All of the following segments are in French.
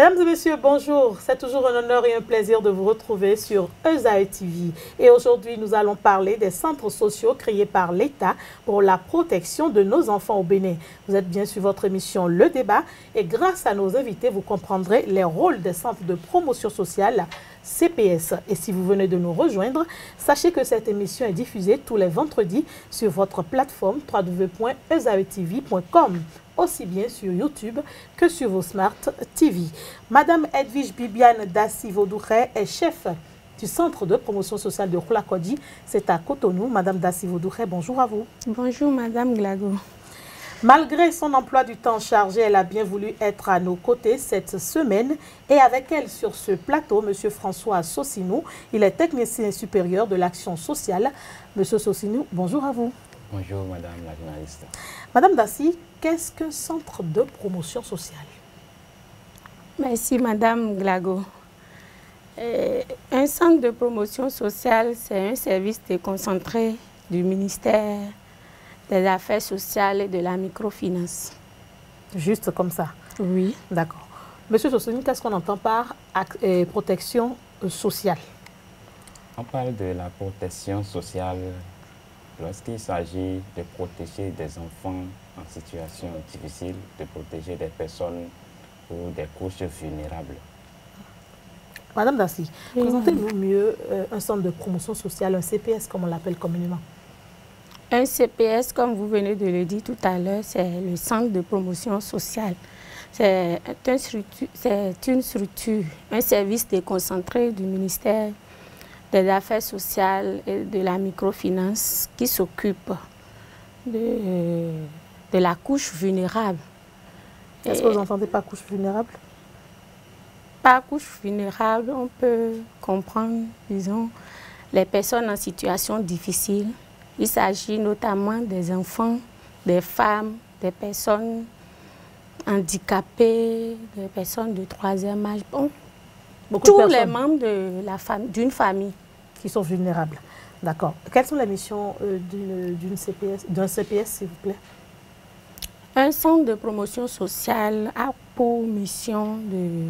Mesdames et messieurs, bonjour. C'est toujours un honneur et un plaisir de vous retrouver sur Esae TV. Et aujourd'hui, nous allons parler des centres sociaux créés par l'État pour la protection de nos enfants au Bénin. Vous êtes bien sur votre émission Le Débat et grâce à nos invités, vous comprendrez les rôles des centres de promotion sociale CPS. Et si vous venez de nous rejoindre, sachez que cette émission est diffusée tous les vendredis sur votre plateforme www.esaetv.com, aussi bien sur YouTube que sur vos Smart TV. Madame Edwige Bibiane Dassi-Vaudouret est chef du Centre de promotion sociale de Roulakodi. C'est à Cotonou. Madame Dassi-Vaudouret, bonjour à vous. Bonjour Madame Glago. Malgré son emploi du temps chargé, elle a bien voulu être à nos côtés cette semaine. Et avec elle sur ce plateau, M. François Sossinou. Il est technicien supérieur de l'action sociale. M. Sossinou, bonjour à vous. Bonjour Madame la journaliste. Madame Dassi, qu'est-ce qu'un centre de promotion sociale? Merci Madame Glago. Un centre de promotion sociale, c'est un service déconcentré du ministère des Affaires sociales et de la microfinance. Juste comme ça? Oui. D'accord. Monsieur Sossinou, qu'est-ce qu'on entend par protection sociale? On parle de la protection sociale lorsqu'il s'agit de protéger des enfants en situation difficile, de protéger des personnes ou des couches vulnérables. Madame Dassi, présentez-nous mieux un centre de promotion sociale, un CPS comme on l'appelle communément. Un CPS, comme vous venez de le dire tout à l'heure, c'est le centre de promotion sociale. C'est une structure, un service déconcentré du ministère des Affaires sociales et de la microfinance qui s'occupe de la couche vulnérable. Est-ce que vous entendez par couche vulnérable? Par couche vulnérable, on peut comprendre, disons, les personnes en situation difficile. Il s'agit notamment des enfants, des femmes, des personnes handicapées, des personnes de troisième âge. Bon, tous les membres d'une famille. Qui sont vulnérables. D'accord. Quelles sont les missions d'un CPS, s'il vous plaît? Un centre de promotion sociale a pour mission de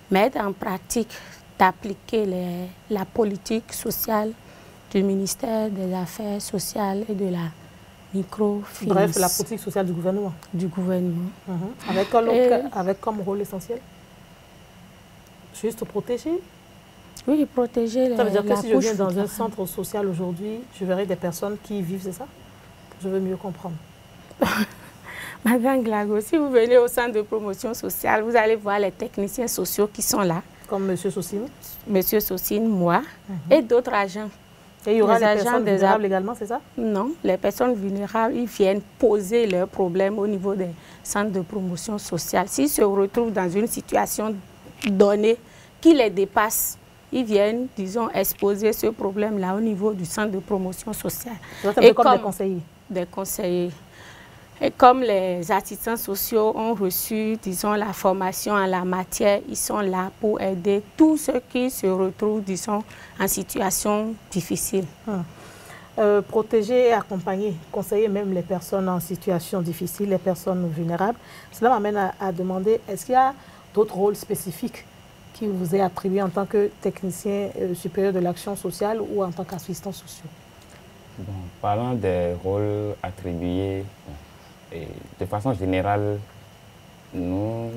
mettre en pratique, d'appliquer la politique sociale du ministère des Affaires sociales et de la microfinance. Bref, la politique sociale du gouvernement. Du gouvernement. Avec comme rôle essentiel? Juste protéger? Oui, protéger. Ça veut dire que si je viens dans un centre social aujourd'hui, je verrai des personnes qui y vivent, c'est ça? Je veux mieux comprendre. Madame Glago, si vous venez au centre de promotion sociale, vous allez voir les techniciens sociaux qui sont là. Comme M. Sossinou? M. Sossinou, moi, et d'autres agents. Et il y aura les personnes vulnérables également, c'est ça? Non, les personnes vulnérables, ils viennent poser leurs problèmes au niveau des centres de promotion sociale. S'ils se retrouvent dans une situation donnée qui les dépasse, ils viennent, disons, exposer ce problème-là au niveau du centre de promotion sociale. Et comme des conseillers? Des conseillers. Et comme les assistants sociaux ont reçu, disons, la formation en la matière, ils sont là pour aider tous ceux qui se retrouvent, disons, en situation difficile. Protéger et accompagner, conseiller même les personnes en situation difficile, les personnes vulnérables. Cela m'amène à demander, est-ce qu'il y a d'autres rôles spécifiques qui vous est attribué en tant que technicien supérieur de l'action sociale ou en tant qu'assistant social? Bon, parlant des rôles attribués, de façon générale, nous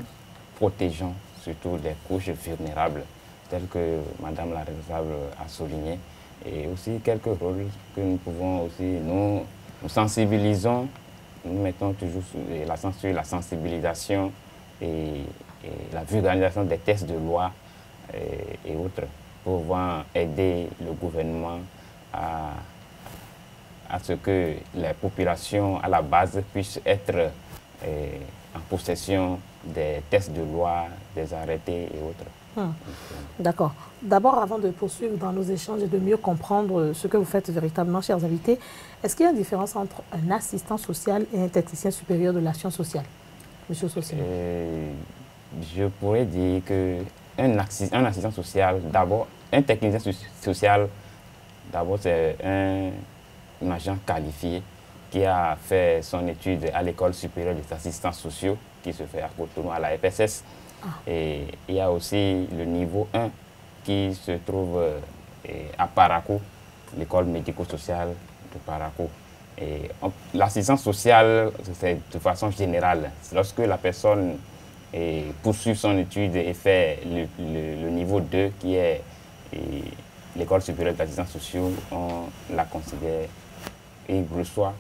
protégeons surtout les couches vulnérables, telles que Madame la responsable a souligné, et aussi quelques rôles que nous pouvons aussi, nous sensibilisons, nous mettons toujours l'accent sur la sensibilisation et la vulgarisation des textes de loi et autres, pour pouvoir aider le gouvernement à ce que les populations à la base puissent être en possession des textes de loi, des arrêtés et autres. D'accord. D'abord, avant de poursuivre dans nos échanges et de mieux comprendre ce que vous faites véritablement, chers invités, est-ce qu'il y a une différence entre un assistant social et un technicien supérieur de l'action sociale, Monsieur Sossinou? Je pourrais dire qu'un assistant social, d'abord, un technicien social, d'abord c'est un agent qualifié qui a fait son étude à l'école supérieure des assistants sociaux qui se fait à Cotonou, à la FSS. Et il y a aussi le niveau 1 qui se trouve à Parakou, l'école médico-sociale de Parakou. L'assistance sociale, c'est de façon générale. Lorsque la personne poursuit son étude et fait le niveau 2, qui est l'école supérieure d'assistance sociale, on la considère et reçoit,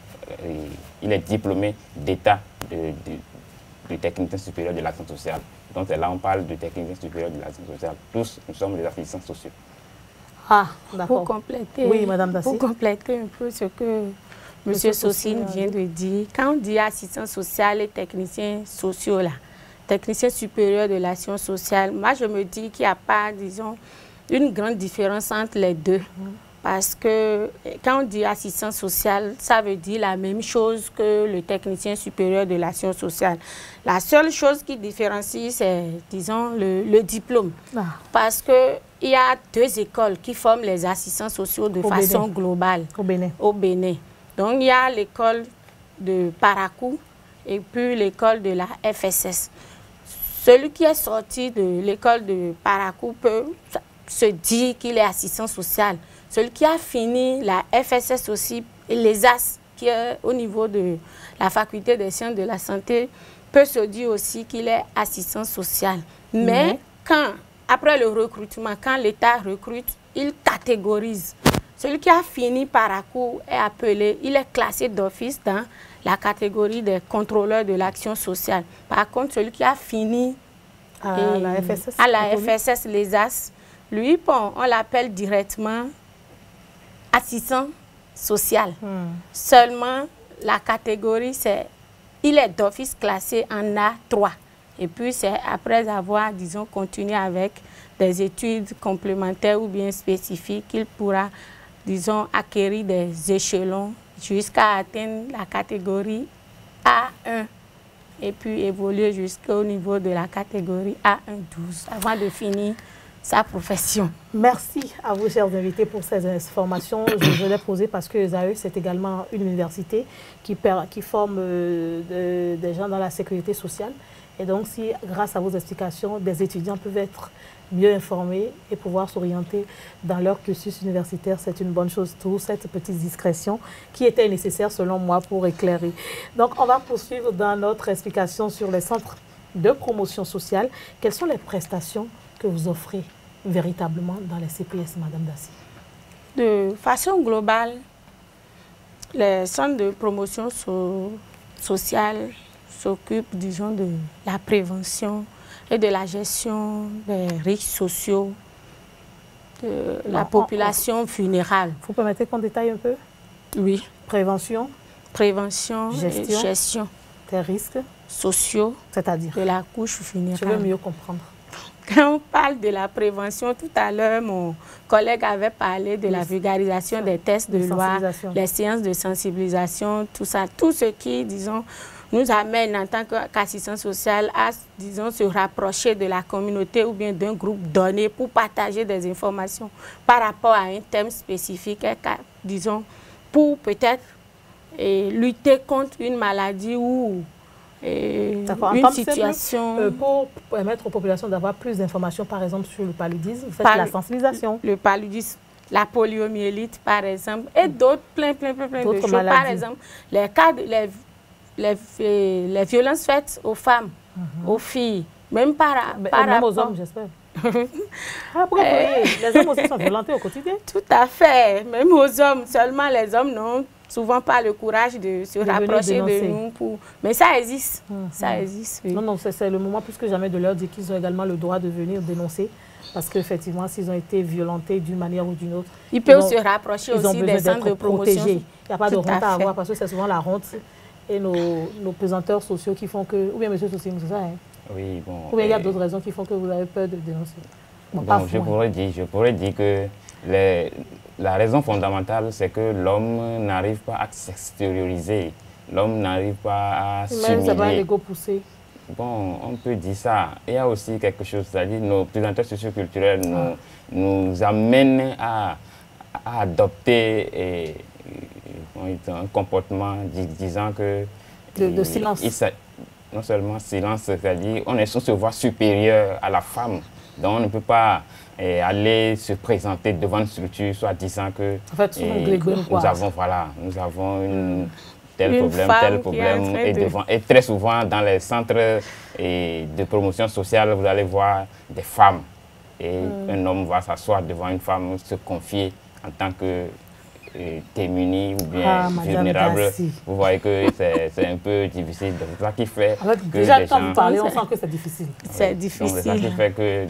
il est diplômé d'état de technicien supérieur de l'action sociale. Donc là, on parle de technicien supérieur de l'action sociale. Tous, nous sommes des assistants sociaux. Ah, d'accord. Pour compléter, oui, Madame Dassy. Pour compléter un peu ce que M. Saucine vient de dire, quand on dit assistant social et technicien sociaux, là, technicien supérieur de l'action sociale, moi je me dis qu'il n'y a pas, disons, une grande différence entre les deux. Parce que quand on dit assistant social, ça veut dire la même chose que le technicien supérieur de l'action sociale. La seule chose qui différencie, c'est, disons, le diplôme. Parce qu'il y a 2 écoles qui forment les assistants sociaux de façon globale au Bénin. Donc, il y a l'école de Parakou et puis l'école de la FSS. Celui qui est sorti de l'école de Parakou peut se dire qu'il est assistant social. Celui qui a fini la FSS aussi, et les AS, qui est au niveau de la faculté des sciences de la santé, peut se dire aussi qu'il est assistant social. Mais après le recrutement, quand l'État recrute, il catégorise. Celui qui a fini Parakou est appelé, il est classé d'office dans la catégorie des contrôleurs de l'action sociale. Par contre, celui qui a fini à la FSS, les AS, lui, bon, on l'appelle directement assistant social. Seulement, la catégorie, il est d'office classé en A3. Et puis, c'est après avoir, disons, continué avec des études complémentaires ou bien spécifiques qu'il pourra, disons, acquérir des échelons jusqu'à atteindre la catégorie A1 et puis évoluer jusqu'au niveau de la catégorie A1-12 avant de finir sa profession. Merci à vous, chers invités, pour ces informations. Je l'ai posé parce que l'ESAE, c'est également une université qui forme des gens dans la sécurité sociale. Et donc, si, grâce à vos explications, des étudiants peuvent être mieux informés et pouvoir s'orienter dans leur cursus universitaire, c'est une bonne chose. Tout cette petite discrétion qui était nécessaire, selon moi, pour éclairer. Donc, on va poursuivre dans notre explication sur les centres de promotion sociale. Quelles sont les prestations que vous offrez véritablement dans les CPS, Madame Dassy? De façon globale, les centres de promotion sociale s'occupent, disons, de la prévention et de la gestion des risques sociaux de la population vulnérable. Vous permettez qu'on détaille un peu? Oui. Prévention. Prévention et gestion des risques sociaux, c'est-à-dire de la couche vulnérable. Je veux mieux comprendre. Quand on parle de la prévention, tout à l'heure, mon collègue avait parlé de la vulgarisation des tests de loi, les séances de sensibilisation, tout ça, tout ce qui, disons, nous amène en tant qu'assistant social à, disons, se rapprocher de la communauté ou bien d'un groupe donné pour partager des informations par rapport à un thème spécifique, disons, pour peut-être lutter contre une maladie ou une situation. Pour permettre aux populations d'avoir plus d'informations, par exemple, sur le paludisme, vous faites la sensibilisation. Le paludisme, la poliomyélite, par exemple, et d'autres, plein de choses. Maladies. Par exemple, les cas les violences faites aux femmes, aux filles, même même aux hommes, j'espère. Les hommes aussi sont violentés au quotidien. Tout à fait, même aux hommes. Seulement les hommes n'ont souvent pas le courage de se rapprocher de nous. Mais ça existe. Ça existe, oui. Non, c'est le moment plus que jamais de leur dire qu'ils ont également le droit de venir dénoncer. Parce qu'effectivement, s'ils ont été violentés d'une manière ou d'une autre, ils peuvent se rapprocher aussi des centres de promotion. Il n'y a pas de honte à avoir parce que c'est souvent la honte et nos pesanteurs sociaux qui font que... Ou bien, monsieur Saucine, c'est ça, hein? Oui, bon... Ou bien il y a d'autres raisons qui font que vous avez peur de dénoncer. Je pourrais dire que la raison fondamentale, c'est que l'homme n'arrive pas à s'extérioriser. L'homme n'arrive pas à s'humilier. Même ça va l'ego poussé. Bon, on peut dire ça. Il y a aussi quelque chose, c'est-à-dire nos présenteurs socioculturels nous amènent à adopter un comportement disant que... De silence. non seulement silence, c'est-à-dire on se voit supérieur à la femme. Donc on ne peut pas aller se présenter devant une structure, soit disant que en fait, nous avons une tel problème, et très souvent dans les centres de promotion sociale, vous allez voir des femmes et un homme va s'asseoir devant une femme, se confier en tant que démuni ou bien vulnérable. Vous voyez que c'est un peu difficile. C'est ça qui fait que déjà, quand vous parlez, on sent que c'est difficile. C'est difficile. C'est ça qui fait que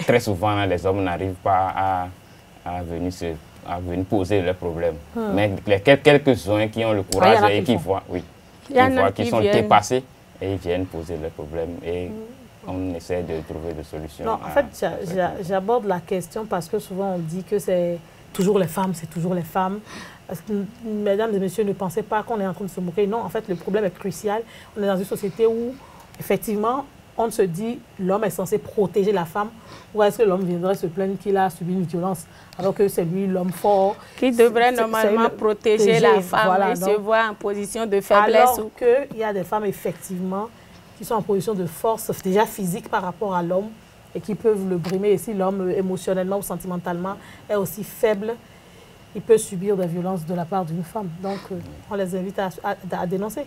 très souvent, les hommes n'arrivent pas à venir poser leurs problèmes. Mais les quelques-uns qui ont le courage et qui voient, qui sont dépassés, et ils viennent poser leurs problèmes. Et on essaie de trouver des solutions. Non, en fait, j'aborde la question parce que souvent on dit que c'est toujours les femmes, c'est toujours les femmes. Parce que, mesdames et messieurs, ne pensez pas qu'on est en train de se moquer. Non, en fait, le problème est crucial. On est dans une société où, effectivement, on se dit l'homme est censé protéger la femme. Ou est-ce que l'homme viendrait se plaindre qu'il a subi une violence alors que c'est lui l'homme fort qui devrait normalement protéger la femme, voilà, et se voir en position de faiblesse. Alors qu'il y a des femmes, effectivement, qui sont en position de force, déjà physique par rapport à l'homme, et qui peuvent le brimer. Et si l'homme, émotionnellement ou sentimentalement, est aussi faible, il peut subir des violences de la part d'une femme. Donc, on les invite à dénoncer.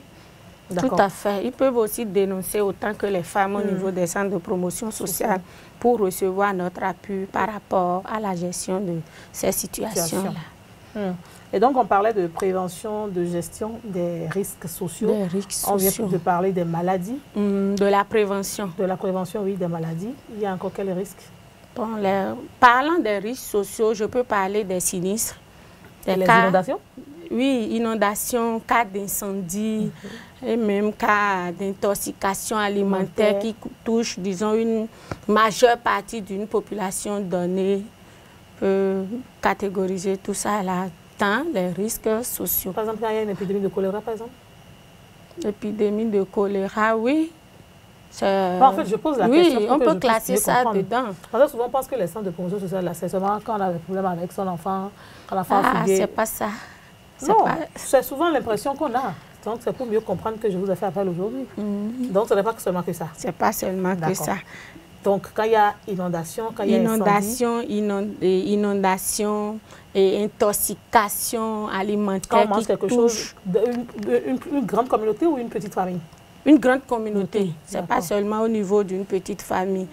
Tout à fait. Ils peuvent aussi dénoncer autant que les femmes au niveau des centres de promotion sociale pour recevoir notre appui par rapport à la gestion de ces situations-là. Et donc, on parlait de prévention, de gestion des risques sociaux. Des risques sociaux. On vient de parler des maladies. De la prévention. De la prévention, oui, des maladies. Il y a encore quels risques? Bon, parlant des risques sociaux, je peux parler des sinistres. Les inondations? Oui, inondations, cas d'incendie et même cas d'intoxication alimentaire qui touche, disons, une majeure partie d'une population donnée, peut catégoriser tout ça là dans les risques sociaux. Par exemple, quand il y a une épidémie de choléra, par exemple? Épidémie de choléra, oui. En fait, je pose la question. Oui, on peut classer ça dedans. Parce que souvent, on pense que les centres de promotion sociale, c'est seulement quand on a des problèmes avec son enfant, quand l'enfant a fouillé. C'est pas ça. Non, c'est souvent l'impression qu'on a. Donc, c'est pour mieux comprendre que je vous ai fait appel aujourd'hui. Donc, ce n'est pas seulement que ça. C'est pas seulement que ça. Donc, quand il y a inondation, quand il y a inondation et intoxication alimentaire, quand on mange quelque chose, une grande communauté ou une petite famille? Une grande communauté. Ce n'est pas seulement au niveau d'une petite famille.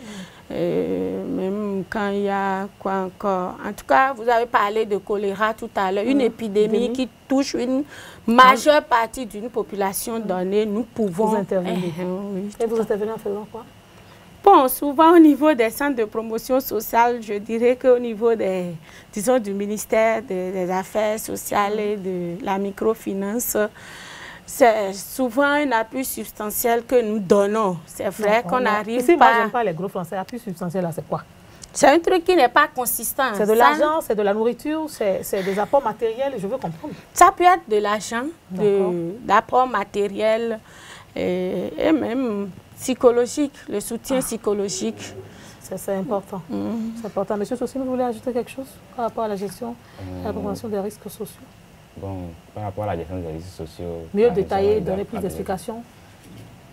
Même quand il y a quoi encore. En tout cas, vous avez parlé de choléra tout à l'heure. Une épidémie qui touche une majeure partie d'une population donnée, nous pouvons vous intervenir. Et vous intervenez en faisant quoi? Bon, souvent au niveau des centres de promotion sociale, je dirais qu'au niveau des, disons, du ministère des Affaires sociales et de la microfinance, c'est souvent un appui substantiel que nous donnons. C'est vrai qu'on n'arrive pas... Moi, je n'aime pas les gros français. Appui substantiel, là, c'est quoi? C'est un truc qui n'est pas consistant. C'est de l'argent, c'est de la nourriture, c'est des apports matériels, je veux comprendre. Ça peut être de l'argent, d'apports matériels et même psychologique, le soutien psychologique. C'est important. C'est important. Monsieur Sossi, vous voulez ajouter quelque chose par rapport à la gestion, à la prévention des risques sociaux? Bon, par rapport à la gestion des risques sociaux... Mieux détailler, donner plus d'explications.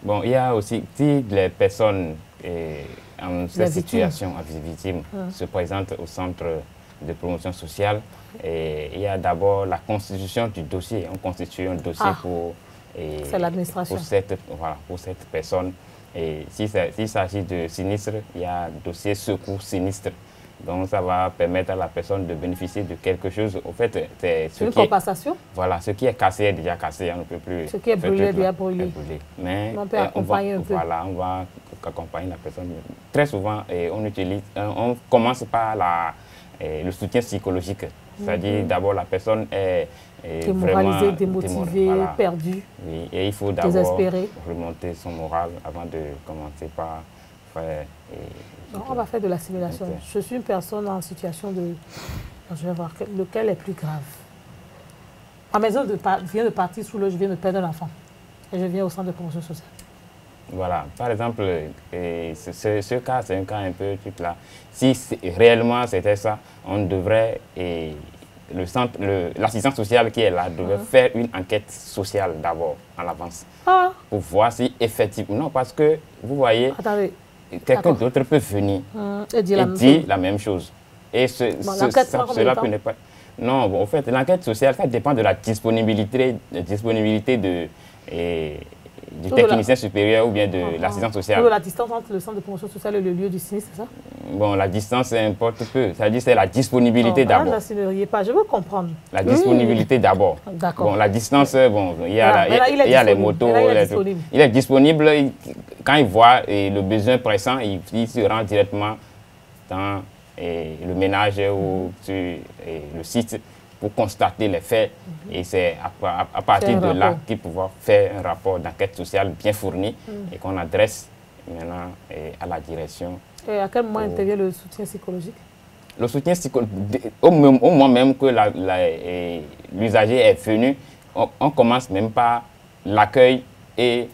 Bon, il y a aussi, si les personnes en cette situation, victimes, se présentent au centre de promotion sociale, il y a d'abord la constitution du dossier. On constitue un dossier pour l'administration. Pour cette personne. Et s'il s'agit de sinistre, il y a un dossier secours sinistre. Donc, ça va permettre à la personne de bénéficier de quelque chose. Au fait, c'est une compensation. Voilà, ce qui est cassé est déjà cassé, on ne peut plus... Ce qui est brûlé est déjà brûlé. Mais on peut accompagner un peu. Voilà, on va accompagner la personne. Très souvent, on commence par le soutien psychologique. C'est-à-dire, d'abord, la personne est démoralisée, démotivée, perdue, oui, et il faut d'abord remonter son moral avant de commencer par faire... on va faire de l'assimilation. Je suis une personne en situation de... Je vais voir lequel est plus grave. Ma maison vient de partir sous l'eau, je viens de perdre un enfant. Et je viens au centre de promotion sociale. Voilà. Par exemple, ce cas, c'est un cas un peu truc là. Si réellement c'était ça, on devrait l'assistante sociale qui est là devait faire une enquête sociale d'abord, en avance, pour voir si effectivement... Non, parce que, vous voyez, quelqu'un d'autre peut venir et dire la même chose. Et cela peut ne pas... Non, bon, en fait, l'enquête sociale, ça dépend de la disponibilité du technicien supérieur ou bien de l'assistante sociale. La distance entre le centre de promotion sociale et le lieu du sinistre, c'est ça? Bon, la distance importe peu. C'est-à-dire c'est la disponibilité d'abord. Je veux comprendre. La disponibilité d'abord. D'accord. Bon, la distance, bon, il y a les motos. Il est disponible. Quand il voit le besoin pressant, il se rend directement dans le ménage ou sur le site pour constater les faits. Et c'est à partir de là qu'il pourra faire un rapport d'enquête sociale bien fourni et qu'on adresse maintenant à la direction. Et à quel moment intervient le soutien psychologique? Le soutien psychologique, au moment même que l'usager est venu, on commence même par l'accueil et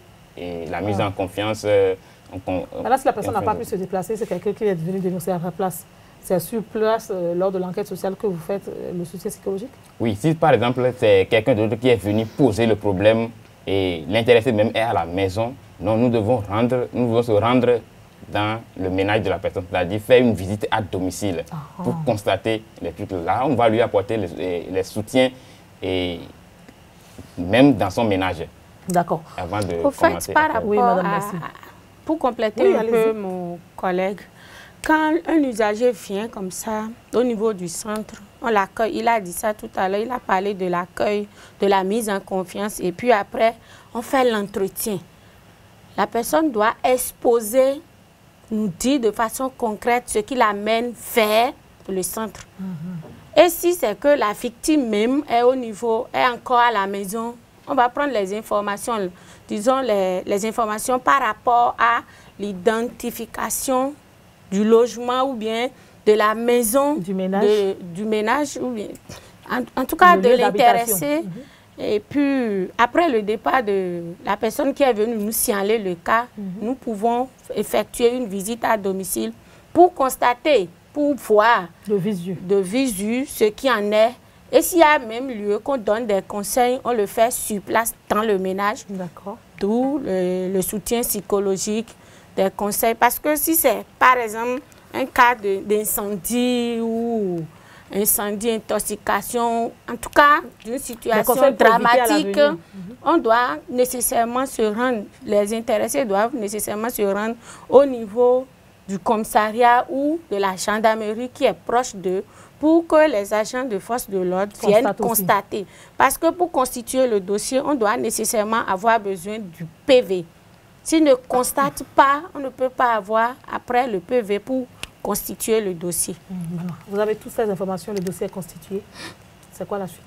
la mise en confiance. Là, si la personne n'a pas pu se déplacer, c'est quelqu'un qui est venu dénoncer à sa place. C'est sur place, lors de l'enquête sociale, que vous faites le soutien psychologique? Oui, si par exemple, c'est quelqu'un d'autre qui est venu poser le problème et l'intéressé même est à la maison, non, nous devons se rendre dans le ménage de la personne, c'est-à-dire faire une visite à domicile pour constater les trucs. Là, on va lui apporter les soutiens et même dans son ménage. D'accord. Avant de commencer. Par rapport pour compléter un peu mon collègue, quand un usager vient comme ça, au niveau du centre, on l'accueille. Il a dit ça tout à l'heure, il a parlé de l'accueil, de la mise en confiance. Et puis après, on fait l'entretien. La personne doit exposer, nous dire de façon concrète ce qui l'amène vers le centre. Et si c'est que la victime même est encore à la maison, on va prendre les informations, disons les informations par rapport à l'identification du logement ou bien de la maison, du ménage ou bien, en tout cas de l'intéressé. Et puis, après le départ de la personne qui est venue nous signaler le cas, nous pouvons effectuer une visite à domicile pour constater, pour voir de visu ce qui en est. Et s'il y a même lieu qu'on donne des conseils, on le fait sur place dans le ménage. D'accord. D'où le soutien psychologique, des conseils. Parce que si c'est, par exemple, un cas d'incendie ou incendie, intoxication, en tout cas d'une situation dramatique, on doit nécessairement se rendre, les intéressés doivent nécessairement se rendre au niveau du commissariat ou de la gendarmerie qui est proche d'eux pour que les agents de force de l'ordre viennent constater. Parce que pour constituer le dossier, on doit nécessairement avoir besoin du PV. S'ils ne constatent pas, on ne peut pas avoir après le PV pour constituer le dossier. Vous avez toutes ces informations, le dossier est constitué. C'est quoi la suite?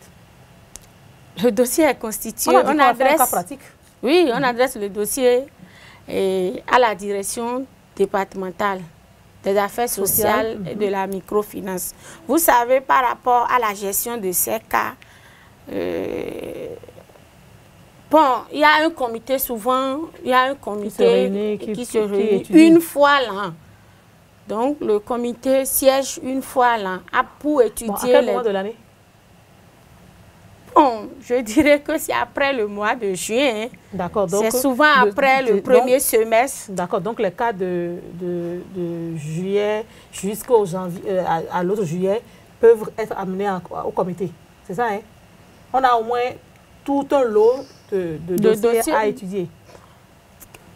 Le dossier est constitué. On adresse, cas pratique. Oui, on adresse le dossier à la direction départementale des affaires sociales et de la microfinance. Vous savez, par rapport à la gestion de ces cas, bon, il y a un comité souvent, il y a un comité qui se réunit une fois l'an. Donc, le comité siège une fois l'an pour étudier... Bon, à quel mois de l'année? Bon, je dirais que c'est après le mois de juin. D'accord. C'est souvent après le premier semestre. D'accord. Donc, les cas de juillet jusqu'au janvier, à l'autre juillet, peuvent être amenés au comité. C'est ça, hein? On a au moins tout un lot de dossiers à étudier.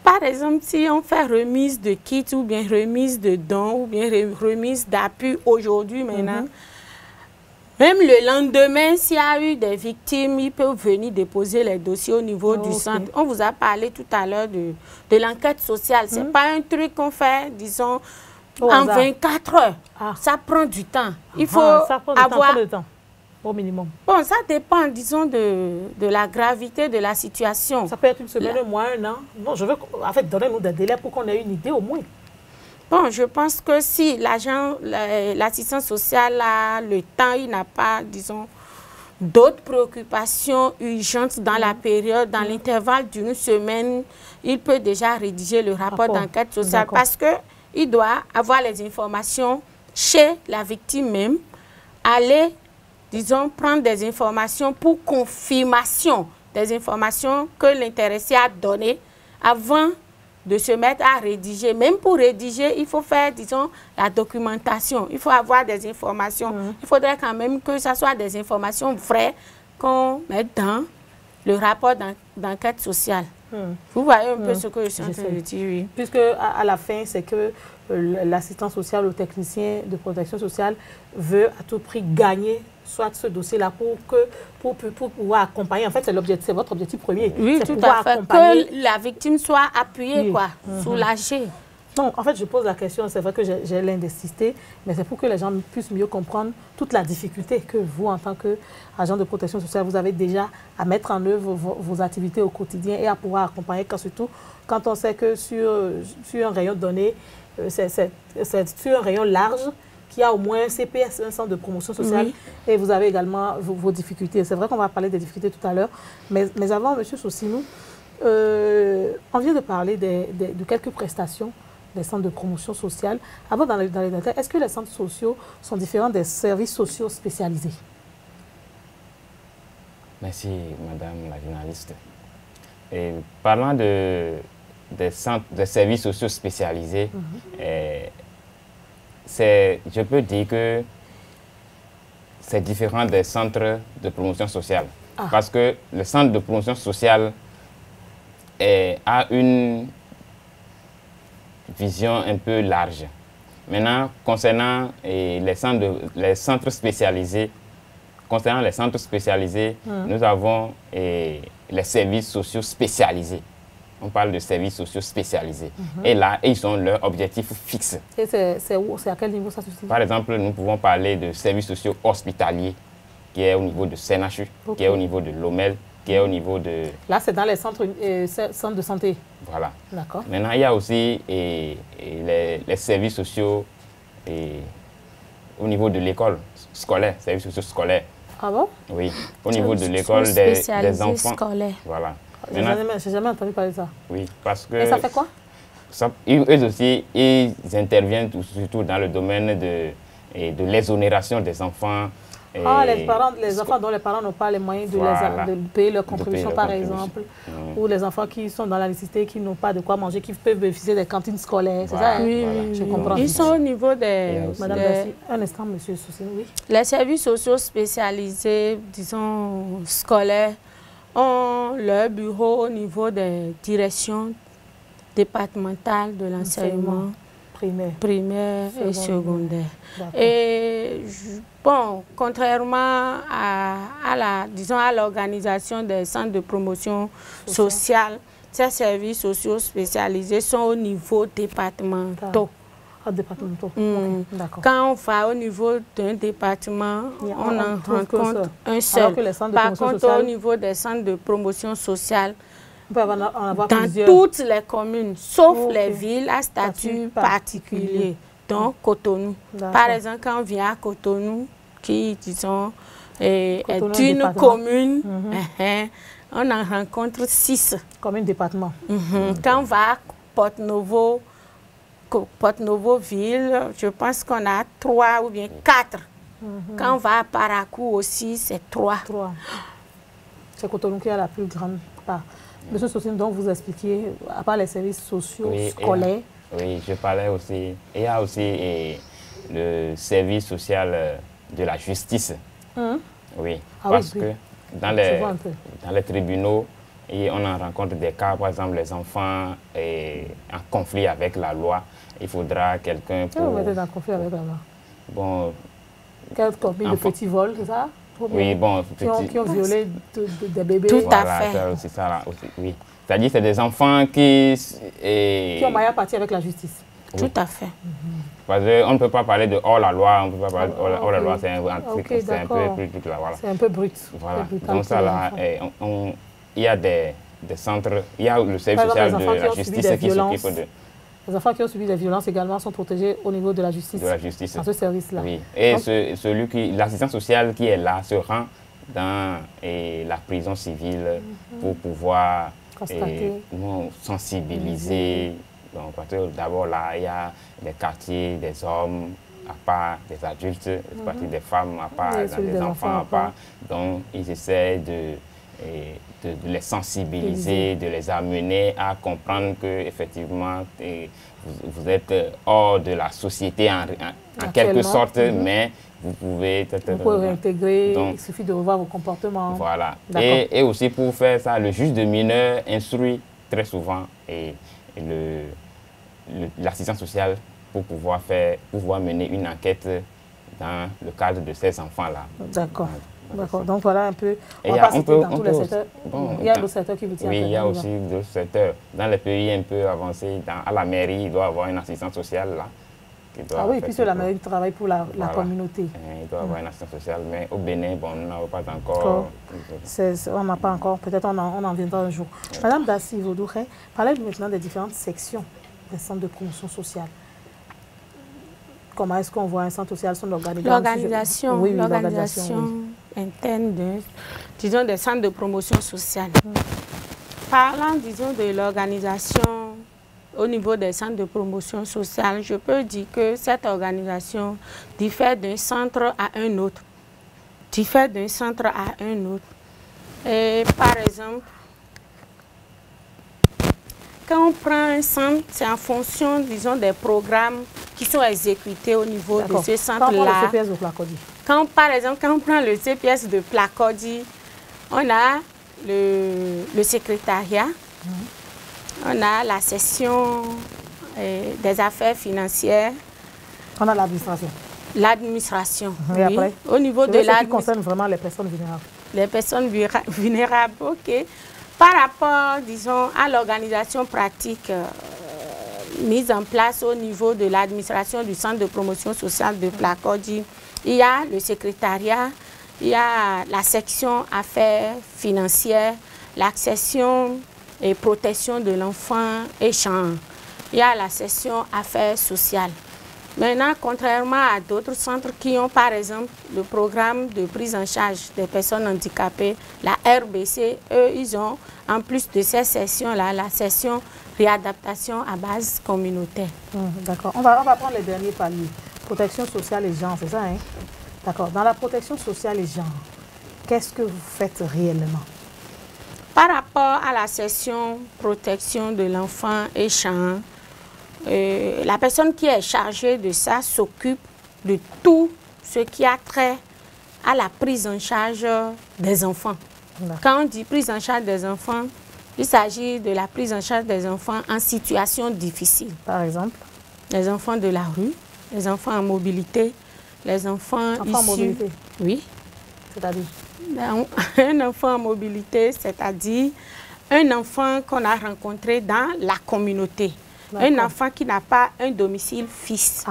Par exemple, si on fait remise de kits ou bien remise de dons ou bien remise d'appui aujourd'hui maintenant, même le lendemain, s'il y a eu des victimes, ils peuvent venir déposer les dossiers au niveau du centre. On vous a parlé tout à l'heure de l'enquête sociale. Ce n'est pas un truc qu'on fait, disons, en 24 heures. Ça prend du temps. Il faut avoir... du temps. Au minimum. Bon, ça dépend, disons, de la gravité de la situation. Ça peut être une semaine, un mois, un an. Non, je veux, en fait, donnez-nous des délais pour qu'on ait une idée au moins. Bon, je pense que si l'assistance sociale a le temps, il n'a pas, disons, d'autres préoccupations urgentes dans la période, dans l'intervalle d'une semaine, il peut déjà rédiger le rapport d'enquête sociale parce qu'il doit avoir les informations chez la victime même, aller disons, prendre des informations pour confirmation des informations que l'intéressé a données avant de se mettre à rédiger. Même pour rédiger, il faut faire, disons, la documentation. Il faut avoir des informations. Il faudrait quand même que ce soit des informations vraies qu'on mette dans le rapport d'enquête sociale. Vous voyez un peu ce que je suis en train de dire, oui. Puisque à la fin, c'est que l'assistant social ou le technicien de protection sociale veut à tout prix gagner soit ce dossier-là pour pouvoir accompagner. En fait, c'est votre objectif premier. Oui, tout à fait. Accompagner. Que la victime soit appuyée, quoi, soulagée. Non, en fait, je pose la question, c'est vrai que j'ai l'air d'insister, mais c'est pour que les gens puissent mieux comprendre toute la difficulté que vous, en tant qu'agent de protection sociale, vous avez déjà à mettre en œuvre vos activités au quotidien et à pouvoir accompagner, surtout quand on sait que sur un rayon donné, c'est sur un rayon large, qu'il y a au moins un CPS, un centre de promotion sociale, et vous avez également vos difficultés. C'est vrai qu'on va parler des difficultés tout à l'heure, mais avant, M. Sossinou, on vient de parler de quelques prestations des centres de promotion sociale. Avant, dans les détails, est-ce que les centres sociaux sont différents des services sociaux spécialisés? Merci, Madame la journaliste. Et parlant des services sociaux spécialisés, je peux dire que c'est différent des centres de promotion sociale. Parce que le centre de promotion sociale a une vision un peu large. Maintenant, concernant les centres spécialisés, nous avons les services sociaux spécialisés. On parle de services sociaux spécialisés. Et là, ils ont leur objectif fixe. Et c'est où? C'est à quel niveau ça se situe? Par exemple, nous pouvons parler de services sociaux hospitaliers, qui est au niveau de CNHU, qui est au niveau de l'OMEL, qui est au niveau de... Là, c'est dans les centres de santé. Voilà. D'accord. Maintenant, il y a aussi les services sociaux au niveau de l'école scolaire, services sociaux scolaires. Ah bon? Oui, au niveau de l'école des enfants. Scolaires. Voilà. Je n'ai jamais entendu parler de ça. Oui, parce que... Et ça fait quoi? Eux aussi, ils interviennent surtout dans le domaine de l'exonération des enfants. Les enfants dont les parents n'ont pas les moyens de payer leur contribution, par exemple, ou les enfants qui sont dans la nécessité, qui n'ont pas de quoi manger, qui peuvent bénéficier des cantines scolaires, c'est ça? Oui, je comprends. Ils sont au niveau des... Madame Dassi, un instant, monsieur Sossinou, oui. Les services sociaux spécialisés, disons, scolaires, ont leur bureau au niveau des directions départementales de l'enseignement primaire et secondaire. Et bon, contrairement à l'organisation des centres de promotion sociale, ces services sociaux spécialisés sont au niveau départemental. Quand on va au niveau d'un département, on en rencontre un seul. Par contre, au niveau des centres de promotion sociale, dans toutes les communes, sauf les villes à statut particulier, donc Cotonou. Par exemple, quand on vient à Cotonou, qui, disons, est une commune, on en rencontre 6. Comme un département. Quand on va à Porte-Novo-Ville, je pense qu'on a 3 ou bien 4. Quand on va à Parakou aussi, c'est 3. C'est Cotonou qui a la plus grande part. Monsieur Sossinou, donc vous expliquiez, à part les services sociaux scolaires. Oui, je parlais aussi. Il y a aussi le service social de la justice. Oui, parce que dans les tribunaux, on en rencontre des cas, par exemple, les enfants en conflit avec la loi. Il faudra quelqu'un pour... Vous êtes en conflit avec la loi? Bon... Quel conflit de petits vols, c'est ça? Oui, bon... Qui ont violé des bébés. Tout à fait. C'est ça, là, aussi, oui. C'est-à-dire c'est des enfants qui ont maillot parti avec la justice. Oui. Tout à fait. Parce qu'on ne peut pas parler de hors la loi, on ne peut pas parler de hors la loi, c'est un peu brut. Voilà. C'est un peu brut. Voilà. Donc ça là, il y a des centres, il y a le service social de la justice qui s'occupe de... Les enfants qui ont subi des violences également sont protégés au niveau de la justice. De la justice. Dans ce service-là. Oui. Et l'assistant social qui est là se rend dans la prison civile pour pouvoir sensibiliser. Donc, d'abord là, il y a des quartiers, des hommes à part des adultes, des femmes à part, des enfants à part. Donc, ils essaient de les sensibiliser, de les amener à comprendre qu'effectivement, vous êtes hors de la société en quelque sorte, mais vous pouvez réintégrer, il suffit de revoir vos comportements. Voilà. Et aussi pour faire ça, le juge de mineur instruit très souvent l'assistance sociale pour pouvoir mener une enquête dans le cadre de ces enfants-là. D'accord. D'accord. Donc voilà un peu. On va pas citer dans tous les secteurs. Il y a d'autres secteurs qui vous tiennent. Oui, il y a aussi d'autres secteurs. Dans les pays un peu avancés, à la mairie, il doit y avoir une assistance sociale là. Ah oui, puisque la mairie travaille pour la communauté. Il doit y avoir une assistance sociale, mais au Bénin, bon, on n'a pas encore. On n'a pas encore. Peut-être on en viendra un jour. Madame Dassi Vodoukhé, parlez maintenant des différentes sections des centres de promotion sociale. Comment est-ce qu'on voit un centre social, son organisation? L'organisation interne des centres de promotion sociale. Parlant, disons, de l'organisation au niveau des centres de promotion sociale, je peux dire que cette organisation diffère d'un centre à un autre. Et par exemple, quand on prend un centre, c'est en fonction, disons, des programmes qui sont exécutés au niveau de ce centre-là. Par exemple, quand on prend le CPS de Placody, on a le secrétariat, on a la section des affaires financières. On a l'administration. L'administration, Et après, au niveau de l'administration. qui concerne vraiment les personnes vulnérables. Les personnes vulnérables, ok. Par rapport, disons, à l'organisation pratique mise en place au niveau de l'administration du centre de promotion sociale de Placody, il y a le secrétariat, il y a la section affaires financières, la section et protection de l'enfant et champ. Il y a la section affaires sociales. Maintenant, contrairement à d'autres centres qui ont, par exemple, le programme de prise en charge des personnes handicapées, la RBC, eux, ils ont, en plus de ces sessions-là, la session réadaptation à base communautaire. D'accord. On va prendre les derniers paliers. Protection sociale et genre, c'est ça, hein? D'accord. Dans la protection sociale et genre, qu'est-ce que vous faites réellement? Par rapport à la session protection de l'enfant et champ, la personne qui est chargée de ça s'occupe de tout ce qui a trait à la prise en charge des enfants. Quand on dit prise en charge des enfants, il s'agit de la prise en charge des enfants en situation difficile. Par exemple? Les enfants de la rue, les enfants en mobilité, les enfants issus... en mobilité? Oui. C'est-à-dire? Un enfant en mobilité, c'est-à-dire un enfant qu'on a rencontré dans la communauté. Un enfant qui n'a pas un domicile fixe.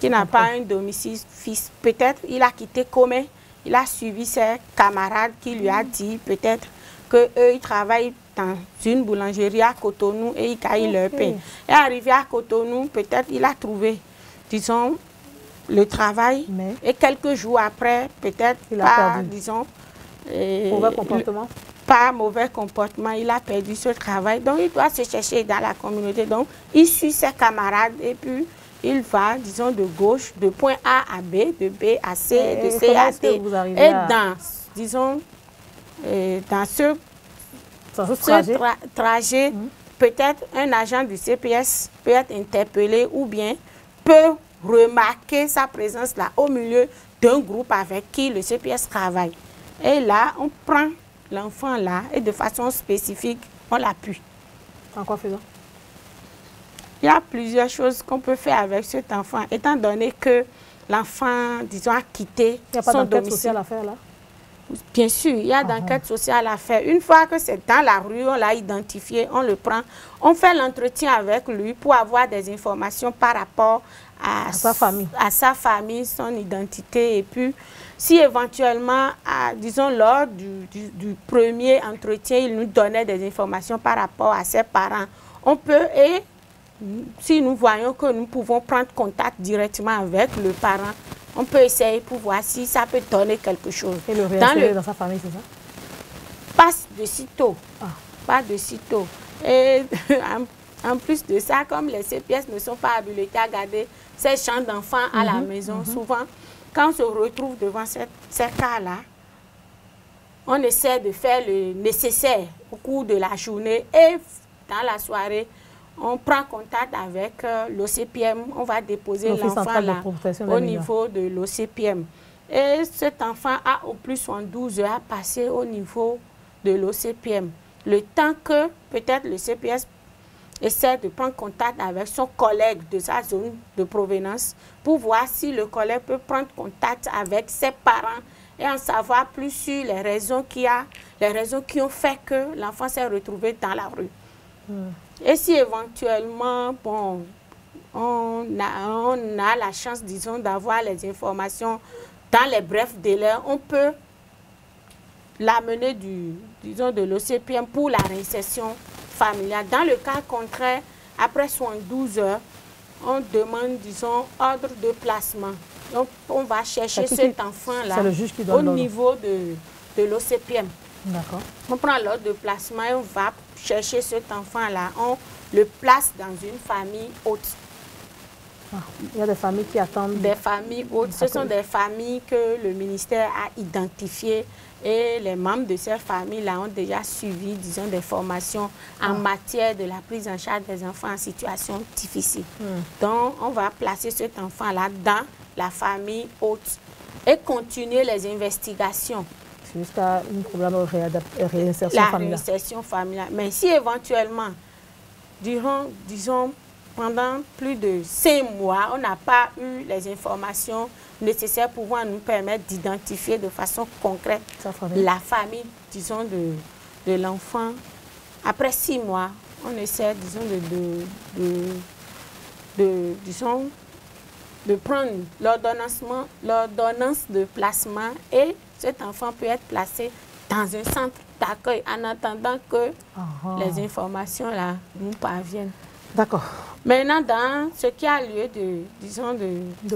Qui n'a pas un domicile fixe. Peut-être il a quitté Comé, il a suivi ses camarades qui lui a dit peut-être qu'eux, ils travaillent dans une boulangerie à Cotonou et ils gagnent leur pain. Et arrivé à Cotonou, peut-être il a trouvé, disons, le travail. Et quelques jours après, peut-être pas, disons... mauvais comportement. Pas mauvais comportement, il a perdu ce travail. Donc, il doit se chercher dans la communauté. Donc, il suit ses camarades et puis il va, disons, de gauche, de point A à B, de B à C, de C à D. Et dans, disons, dans ce trajet, peut-être un agent du CPS peut être interpellé ou bien peut remarquer sa présence là au milieu d'un groupe avec qui le CPS travaille. Et là, on prend l'enfant là et de façon spécifique, on l'appuie. En quoi faisant? Il y a plusieurs choses qu'on peut faire avec cet enfant, étant donné que l'enfant, disons, a quitté son domicile. Il n'y a pas d'enquête sociale à faire là? Bien sûr, il y a d'enquête sociale à faire. Une fois que c'est dans la rue, on l'a identifié, on le prend, on fait l'entretien avec lui pour avoir des informations par rapport à sa famille, son identité. Et puis, si éventuellement, disons, lors du premier entretien, il nous donnait des informations par rapport à ses parents, on peut, et si nous voyons que nous pouvons prendre contact directement avec le parent, on peut essayer pour voir si ça peut donner quelque chose. Et le réinsérer dans sa famille, c'est ça? Pas de sitôt. Pas de sitôt. Et En plus de ça, comme les CPS ne sont pas habilités à garder ces champs d'enfants à la maison, souvent, quand on se retrouve devant ces cas-là, on essaie de faire le nécessaire au cours de la journée et dans la soirée, on prend contact avec l'OCPM, on va déposer l'enfant là au niveau de l'OCPM. Et cet enfant a au plus 12 heures à passer au niveau de l'OCPM. Le temps que peut-être le CPS essaie de prendre contact avec son collègue de sa zone de provenance pour voir si le collègue peut prendre contact avec ses parents et en savoir plus sur les raisons qui ont fait que l'enfant s'est retrouvé dans la rue. Et si éventuellement, bon, on a la chance, disons, d'avoir les informations dans les brefs délais, on peut l'amener de l'OCPM pour la réinsertion familiale. Dans le cas contraire, après 72 heures, on demande, disons, ordre de placement. Donc, on va chercher cet enfant-là au niveau de l'OCPM. D'accord. On prend l'ordre de placement et on va chercher cet enfant-là. On le place dans une famille haute. Il y a des familles qui attendent. Des familles hautes. Ce sont des familles que le ministère a identifiées et les membres de ces familles-là ont déjà suivi, disons, des formations en matière de la prise en charge des enfants en situation difficile. Donc, on va placer cet enfant-là dans la famille haute et continuer les investigations. Jusqu'à un problème de réinsertion familiale. La réinsertion familiale. Mais si éventuellement, durant, disons, pendant plus de 5 mois, on n'a pas eu les informations nécessaires pour nous permettre d'identifier de façon concrète la famille, disons, de l'enfant. Après 6 mois, on essaie, disons, de prendre l'ordonnance de placement et cet enfant peut être placé dans un centre d'accueil en attendant que les informations là nous parviennent. D'accord. Maintenant, dans ce qui a lieu de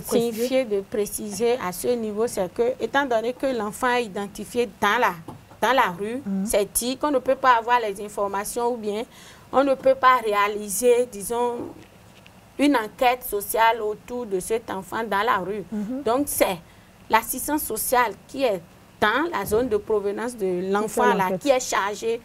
signifier, de préciser à ce niveau, c'est que, étant donné que l'enfant est identifié dans la rue, c'est dit qu'on ne peut pas avoir les informations ou bien on ne peut pas réaliser, disons, une enquête sociale autour de cet enfant dans la rue. Donc, c'est l'assistance sociale qui est dans la zone de provenance de l'enfant là, qui est chargée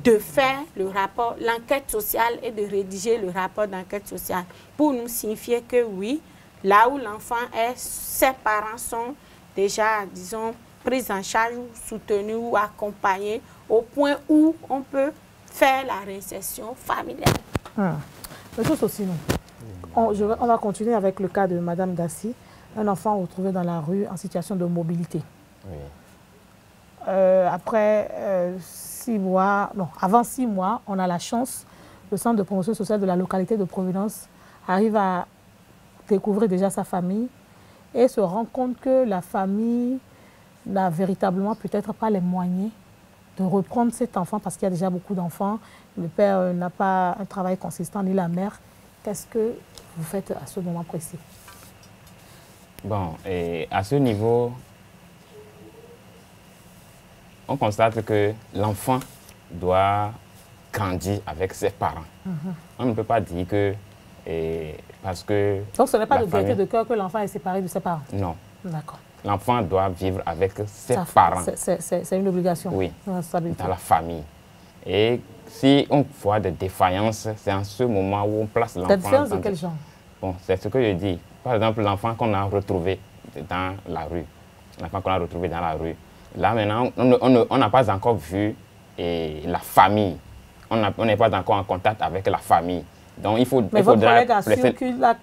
de faire le rapport, l'enquête sociale et de rédiger le rapport d'enquête sociale pour nous signifier que oui, là où l'enfant est, ses parents sont déjà, disons, pris en charge ou soutenus ou accompagnés au point où on peut faire la réinsertion familiale. Monsieur Saucinon, on va continuer avec le cas de Madame Dassi, un enfant retrouvé dans la rue en situation de mobilité. Oui. Après 6 mois, non, avant 6 mois, on a la chance, le centre de promotion sociale de la localité de Providence arrive à découvrir déjà sa famille et se rend compte que la famille n'a véritablement peut-être pas les moyens de reprendre cet enfant parce qu'il y a déjà beaucoup d'enfants. Le père n'a pas un travail consistant, ni la mère. Qu'est-ce que vous faites à ce moment précis? Bon, et à ce niveau, on constate que l'enfant doit grandir avec ses parents. On ne peut pas dire que parce que... Donc ce n'est pas de gaieté de cœur que l'enfant est séparé de ses parents? Non. D'accord. L'enfant doit vivre avec ses parents. C'est une obligation? Oui, dans la famille. Et si on voit des défaillances, c'est en ce moment où on place l'enfant... Des défaillances de quel genre? Bon, c'est ce que je dis. Par exemple, l'enfant qu'on a retrouvé dans la rue. L'enfant qu'on a retrouvé dans la rue. Là, maintenant, on n'a pas encore vu la famille. On n'est pas encore en contact avec la famille. Donc, il faudra... Mais votre collègue assure qu'il a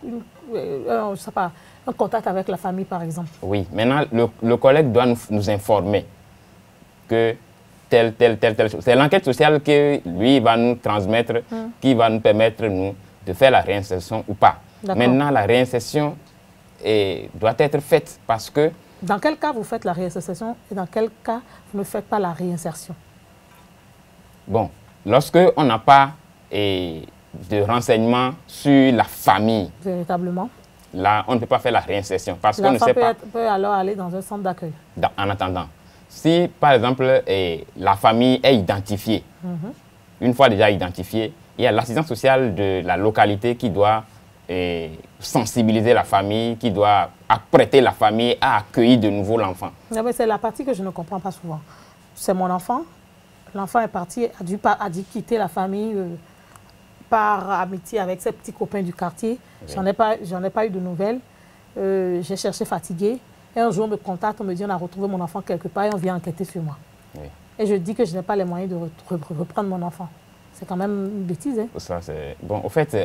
je sais pas, un contact avec la famille, par exemple? Oui. Maintenant, le collègue doit nous informer que telle chose. C'est l'enquête sociale que lui va nous transmettre, qui va nous permettre, nous, de faire la réinsertion ou pas. Maintenant, la réinsertion doit être faite parce que... Dans quel cas vous faites la réinsertion et dans quel cas vous ne faites pas la réinsertion? Bon, lorsque on n'a pas de renseignements sur la famille... Véritablement? Là, on ne peut pas faire la réinsertion parce qu'on ne sait pas... L'enfant peut alors aller dans un centre d'accueil? En attendant. Si, par exemple, la famille est identifiée, une fois déjà identifiée, il y a l'assistante sociale de la localité qui doit sensibiliser la famille, qui doit apprêter la famille à accueillir de nouveau l'enfant. C'est la partie que je ne comprends pas souvent. C'est mon enfant. L'enfant est parti, a dû quitter la famille par amitié avec ses petits copains du quartier. Oui. J'en ai pas eu de nouvelles. J'ai cherché fatigué. Et un jour, on me contacte, on me dit on a retrouvé mon enfant quelque part et on vient enquêter sur moi. Oui. Et je dis que je n'ai pas les moyens de reprendre mon enfant. C'est quand même une bêtise. Hein? Ça, bon, au fait,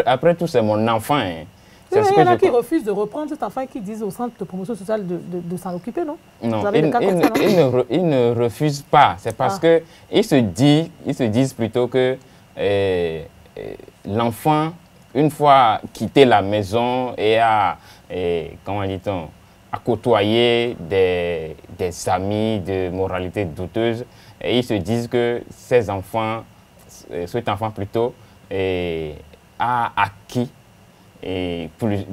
après tout, c'est mon enfant. Hein. Oui, il y en a qui refusent de reprendre cet enfant et qui disent au centre de promotion sociale de s'en occuper, non? Non, ils ne refusent pas. C'est parce qu'ils se disent plutôt que l'enfant, une fois quitté la maison et comment dit-on, à côtoyer des amis de moralité douteuse, et ils se disent que cet enfant plutôt a acquis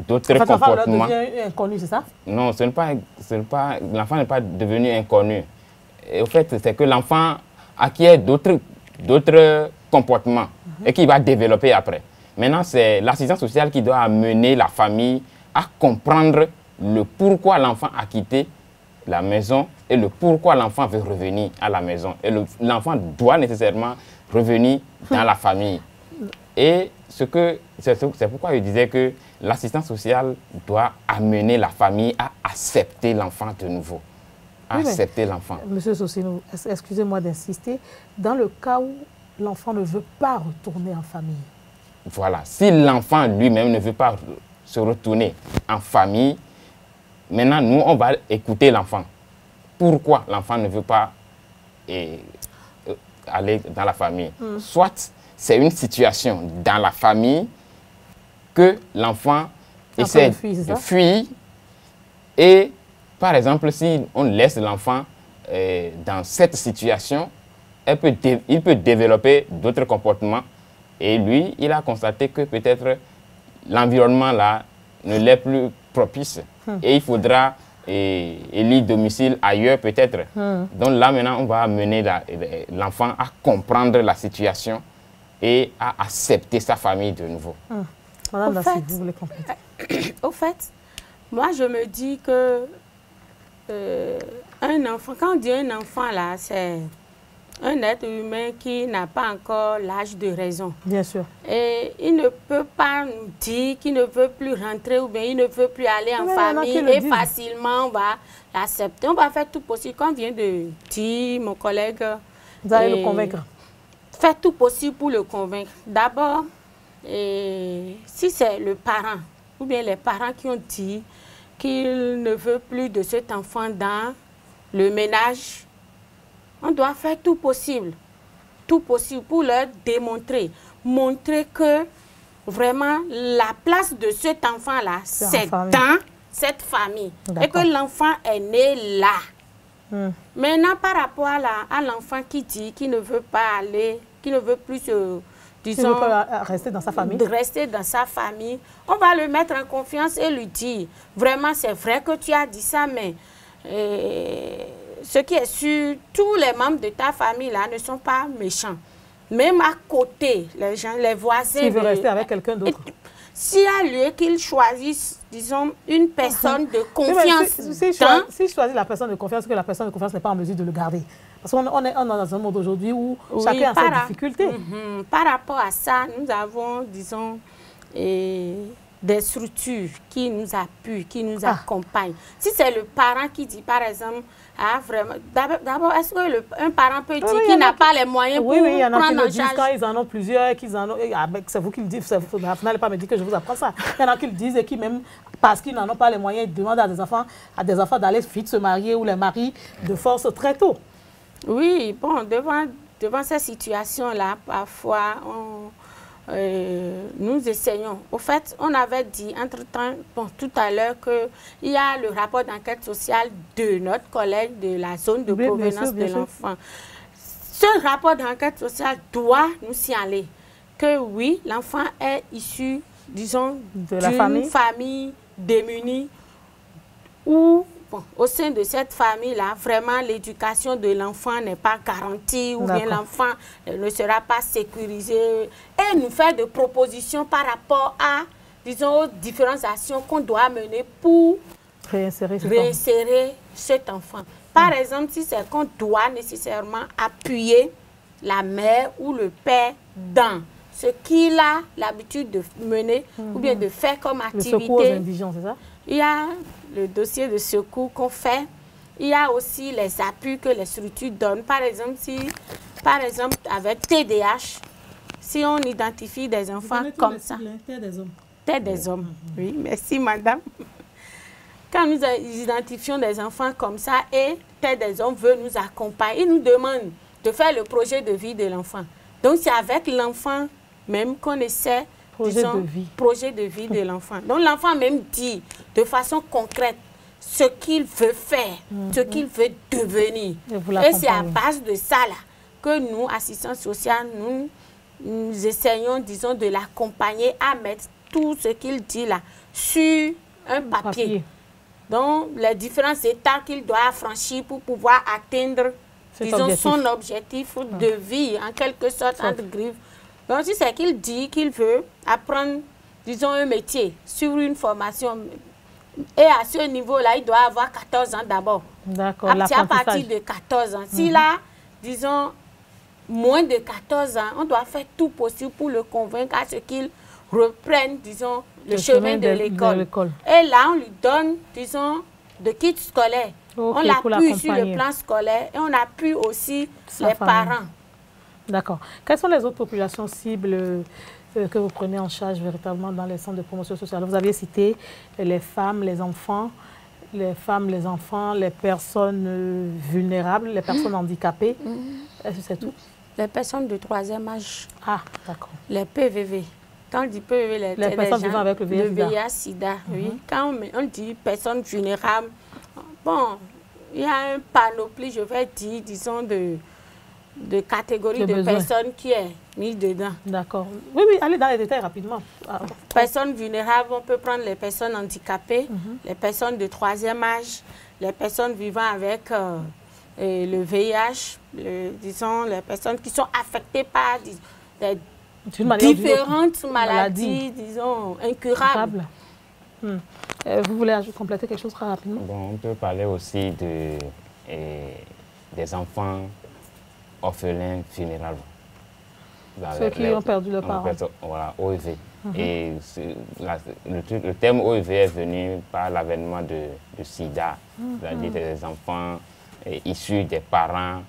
d'autres comportements. L'enfant devient inconnu, c'est ça? Non, l'enfant n'est pas devenu inconnu. Et au fait, c'est que l'enfant acquiert d'autres comportements et qu'il va développer après. Maintenant, c'est l'assistance sociale qui doit amener la famille à comprendre le pourquoi l'enfant a quitté la maison et le pourquoi l'enfant veut revenir à la maison. Et l'enfant doit nécessairement revenir dans la famille. Et c'est pourquoi je disais que l'assistance sociale doit amener la famille à accepter l'enfant de nouveau. Accepter l'enfant. Monsieur Sosino, excusez-moi d'insister, dans le cas où l'enfant ne veut pas retourner en famille. Voilà, si l'enfant lui-même ne veut pas se retourner en famille, maintenant nous on va écouter l'enfant. Pourquoi l'enfant ne veut pas aller dans la famille? Soit c'est une situation dans la famille que l'enfant essaie de fuir. Et par exemple, si on laisse l'enfant dans cette situation, il peut développer d'autres comportements. Et lui, il a constaté que peut-être l'environnement là ne l'est plus propice. Et il faudra élire domicile ailleurs peut-être. Donc là maintenant, on va amener l'enfant à comprendre la situation et à accepter sa famille de nouveau. Madame Dassi, vous voulez compléter? Au fait, moi je me dis que un enfant, quand on dit un enfant là, c'est un être humain qui n'a pas encore l'âge de raison. Bien sûr. Et il ne peut pas nous dire qu'il ne veut plus rentrer ou bien il ne veut plus aller en famille et facilement on va l'accepter. On va faire tout possible, comme vient de dire mon collègue. Vous allez le convaincre? Faire tout possible pour le convaincre. D'abord, si c'est le parent ou bien les parents qui ont dit qu'ils ne veulent plus de cet enfant dans le ménage, on doit faire tout possible pour leur démontrer, montrer que vraiment la place de cet enfant-là, c'est dans cette famille et que l'enfant est né là. Maintenant, par rapport à l'enfant qui dit qu'il ne veut pas aller, qu'il ne veut plus disons, rester dans sa famille. Rester dans sa famille, on va le mettre en confiance et lui dire, vraiment c'est vrai que tu as dit ça, mais ce qui est sûr, tous les membres de ta famille là ne sont pas méchants. Même à côté, les gens, les voisins. S'il veut rester avec quelqu'un d'autre. S'il y a lieu qu'ils choisissent, disons, une personne de confiance. S'il choisit la personne de confiance, que la personne de confiance n'est pas en mesure de le garder. Parce qu'on est dans un monde aujourd'hui où chacun a ses difficultés. Par rapport à ça, nous avons, disons, des structures qui nous appuient, qui nous accompagnent. Si c'est le parent qui dit, par exemple, vraiment, d'abord, est-ce qu'un parent peut dire qu'il n'a pas les moyens pour prendre en charge? Oui, il y en a qui le disent quand ils en ont plusieurs, c'est vous qui le dites, vous n'allez pas me dire que je vous apprends ça. Il y en a qui le disent et qui même, parce qu'ils n'en ont pas les moyens, ils demandent à des enfants d'aller vite se marier ou les marient de force très tôt. Oui, bon, devant ces situations-là, parfois, nous essayons. Au fait, on avait dit, entre-temps, tout à l'heure, qu'il y a le rapport d'enquête sociale de notre collègue de la zone de provenance de l'enfant. Ce rapport d'enquête sociale doit nous signaler que oui, l'enfant est issu, disons, d'une famille démunie où bon, au sein de cette famille-là, vraiment, l'éducation de l'enfant n'est pas garantie ou bien l'enfant ne sera pas sécurisé. Et nous faire des propositions par rapport à, disons, aux différentes actions qu'on doit mener pour réinsérer cet enfant. Par exemple, si c'est qu'on doit nécessairement appuyer la mère ou le père dans ce qu'il a l'habitude de mener ou bien de faire comme activité. Le secours aux indigents, c'est ça? Il y a le dossier de secours qu'on fait. Il y a aussi les appuis que les structures donnent. Par exemple, avec TDAH, si on identifie des enfants comme ça. Tête des hommes. Tête des hommes. Oui, merci madame. Quand nous identifions des enfants comme ça et Tête des hommes veut nous accompagner, il nous demande de faire le projet de vie de l'enfant. Donc, c'est avec l'enfant même qu'on essaie, projet de vie de l'enfant. Donc, l'enfant même dit de façon concrète ce qu'il veut faire, ce qu'il veut devenir. Et c'est à base de ça là que nous, assistants sociaux, nous essayons, disons, de l'accompagner à mettre tout ce qu'il dit là sur un papier. Donc, les différents étapes qu'il doit franchir pour pouvoir atteindre, disons, son objectif de vie, en quelque sorte, entre griffes. Donc, si c'est qu'il dit qu'il veut apprendre, disons, un métier sur une formation, et à ce niveau-là, il doit avoir 14 ans d'abord. D'accord, à partir de 14 ans. S'il a, disons, moins de 14 ans, on doit faire tout possible pour le convaincre à ce qu'il reprenne, disons, le chemin de l'école. Et là, on lui donne, disons, de kits scolaires. On l'appuie sur le plan scolaire et on appuie aussi les parents. D'accord. Quelles sont les autres populations cibles que vous prenez en charge véritablement dans les centres de promotion sociale? Vous aviez cité les femmes, les enfants, les personnes vulnérables, les personnes handicapées. Est-ce que c'est tout? Les personnes de 3e âge. Ah, d'accord. Les PVV. Quand on dit PVV, les personnes vivant avec le VIH-Sida. Oui. Quand on dit personnes vulnérables, bon, il y a un panoplie, je vais dire, disons, de catégories de personnes qui est mise dedans. D'accord. Oui, allez dans les détails rapidement. Personnes vulnérables, on peut prendre les personnes handicapées, les personnes de 3e âge, les personnes vivant avec le VIH, disons, les personnes qui sont affectées par différentes maladies, disons, incurables. Vous voulez compléter quelque chose très rapidement? Bon, on peut parler aussi des enfants orphelins vulnérables. Ceux qui ont perdu leurs parents. Voilà, OEV. Et le terme OEV est venu par l'avènement de SIDA, c'est-à-dire des enfants issus des parents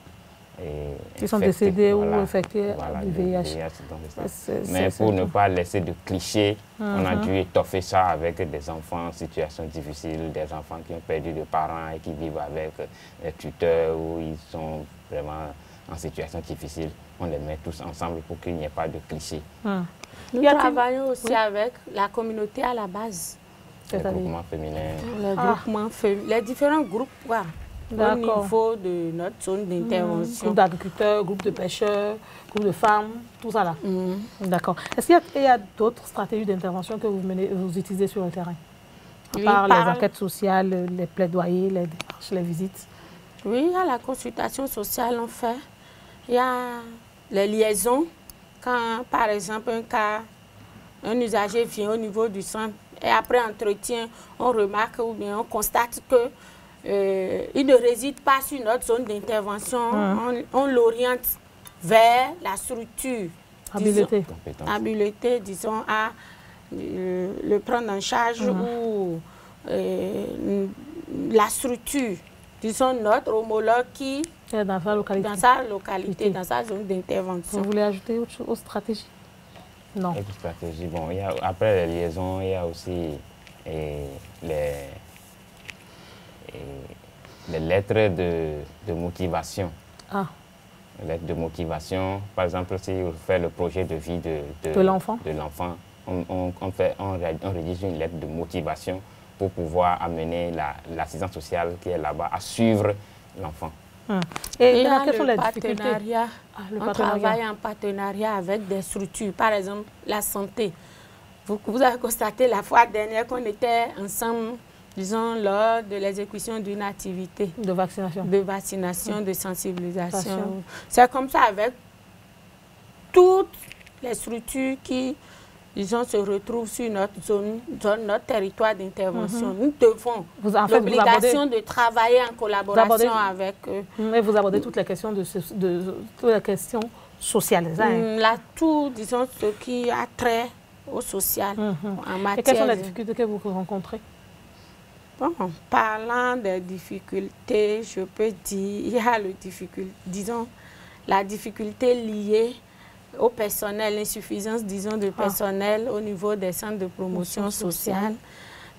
qui sont décédés ou infectés du VIH. Mais pour ne pas laisser de clichés, on a dû étoffer ça avec des enfants en situation difficile, des enfants qui ont perdu de parents et qui vivent avec des tuteurs où ils sont vraiment en situation difficile. On les met tous ensemble pour qu'il n'y ait pas de clichés. Nous travaillons aussi avec la communauté à la base. Les groupements féminins. Les groupements féminins, les différents groupes, quoi. Au niveau de notre zone d'intervention. Groupe d'agriculteurs, groupe de pêcheurs, groupe de femmes, tout ça là. D'accord. Est-ce qu'il y a d'autres stratégies d'intervention que vous utilisez sur le terrain? À part les enquêtes sociales, les plaidoyers, les démarches, les visites? Oui, il y a la consultation sociale, on fait. Il y a les liaisons. Quand, par exemple, un usager vient au niveau du centre et après entretien, on remarque ou bien on constate que il ne réside pas sur notre zone d'intervention, on l'oriente vers la structure. Habilité, disons, à le prendre en charge ou la structure, disons, notre homologue qui est dans sa localité, dans sa zone d'intervention. Vous voulez ajouter autre chose aux stratégies? Non. Autre stratégie. Bon, après les liaisons, il y a aussi les lettres de motivation. Les lettres de motivation, par exemple, si vous faites le projet de vie de l'enfant, on rédige une lettre de motivation pour pouvoir amener l'assistance sociale qui est là-bas à suivre l'enfant. Et quelles sont les difficultés? On travaille en partenariat avec des structures, par exemple la santé. Vous avez constaté la fois dernière qu'on était ensemble disons, lors de l'exécution d'une activité. De vaccination. De vaccination, de sensibilisation. C'est comme ça avec toutes les structures qui, disons, se retrouvent sur notre zone notre territoire d'intervention. Nous devons l'obligation de travailler en collaboration avec eux. Mais vous abordez toutes les questions, toutes les questions sociales. Là, tout, disons, ce qui a trait au social en matière. Et quelles sont les difficultés que vous rencontrez? Bon, parlant des difficultés, je peux dire, il y a disons, la difficulté liée au personnel, l'insuffisance, disons, de personnel au niveau des centres de promotion sociale.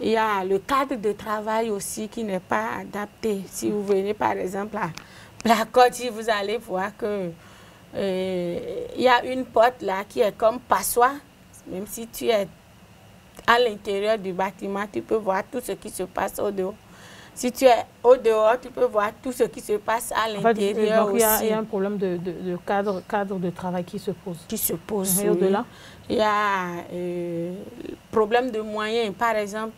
Il y a le cadre de travail aussi qui n'est pas adapté. Si vous venez, par exemple, à Placoty, vous allez voir que il y a une porte là qui est comme passoire. Même si tu es à l'intérieur du bâtiment, tu peux voir tout ce qui se passe au dehors. Si tu es au dehors, tu peux voir tout ce qui se passe à l'intérieur aussi. Il y a un problème de cadre de travail qui se pose. Qui se pose, Et au-delà? Il y a problème de moyens. Par exemple,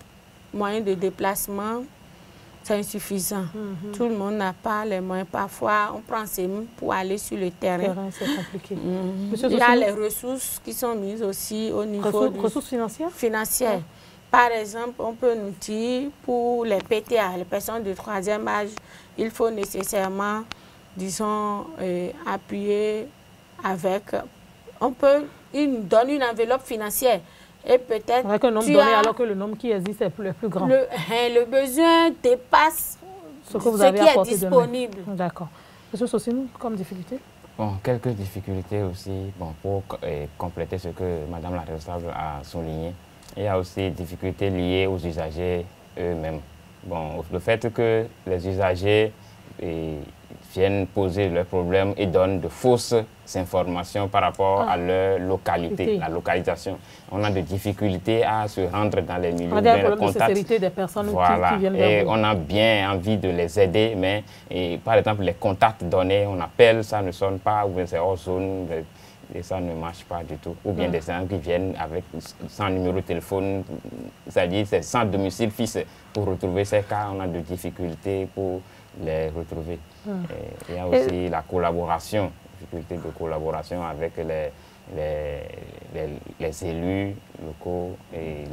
moyens de déplacement, c'est insuffisant. Tout le monde n'a pas les moyens. Parfois, on prend ses mains pour aller sur le terrain. C'est compliqué. Il y a les ressources qui sont mises aussi au niveau ressources financières? Financières. Par exemple, on peut nous dire pour les PTA, les personnes de 3e âge, il faut nécessairement, disons, appuyer avec... Ils nous donnent une enveloppe financière. Et peut-être... Avec un nombre donné alors que le nombre qui existe est plus grand. Le besoin dépasse ce qui est disponible. D'accord. Monsieur Socine, comme difficulté? Bon, quelques difficultés aussi, bon, pour compléter ce que Madame la responsable a souligné. Il y a aussi des difficultés liées aux usagers eux-mêmes. Bon, le fait que les usagers viennent poser leurs problèmes et donnent de fausses informations par rapport à leur localité, la localisation. On a des difficultés à se rendre dans les milieux. On a des problèmes de sincérité des personnes qui viennent vers vous. On a bien envie de les aider, mais par exemple, les contacts donnés, on appelle, ça ne sonne pas, ou bien c'est hors zone, et ça ne marche pas du tout. Ou bien des gens qui viennent avec sans numéro de téléphone, c'est-à-dire c'est sans domicile fixe. Pour retrouver ces cas, on a des difficultés pour les retrouver. Il y a aussi la collaboration, difficulté de collaboration avec les élus locaux et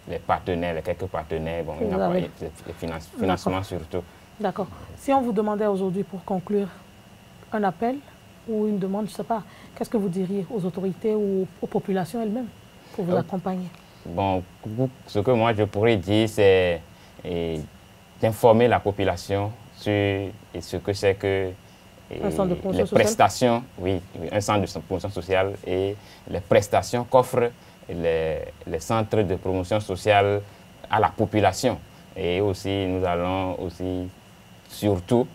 les partenaires, les quelques partenaires, bon, les financements surtout. D'accord. Si on vous demandait aujourd'hui pour conclure un appel ou une demande, je ne sais pas, qu'est-ce que vous diriez aux autorités ou aux populations elles-mêmes pour vous accompagner? Bon, ce que moi je pourrais dire, c'est d'informer la population sur ce que c'est que les prestations, un centre de promotion sociale et les prestations qu'offrent les centres de promotion sociale à la population. Et aussi, nous allons aussi surtout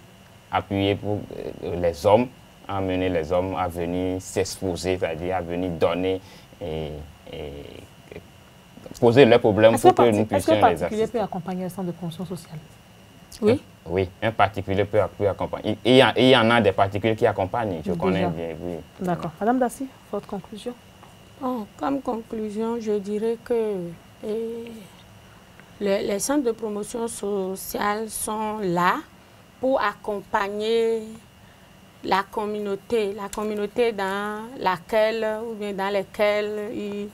appuyer pour les hommes, amener les hommes à venir s'exposer, c'est-à-dire à venir donner et poser leurs problèmes pour que nous puissions les assister. Est-ce qu'un particulier peut accompagner un centre de promotion sociale? Oui. Oui, un particulier peut accompagner. Il y en a des particuliers qui accompagnent, je connais bien. Oui. D'accord. Madame Dassi, votre conclusion? Bon, comme conclusion, je dirais que les centres de promotion sociale sont là pour accompagner la communauté dans laquelle ou bien dans lesquelles ils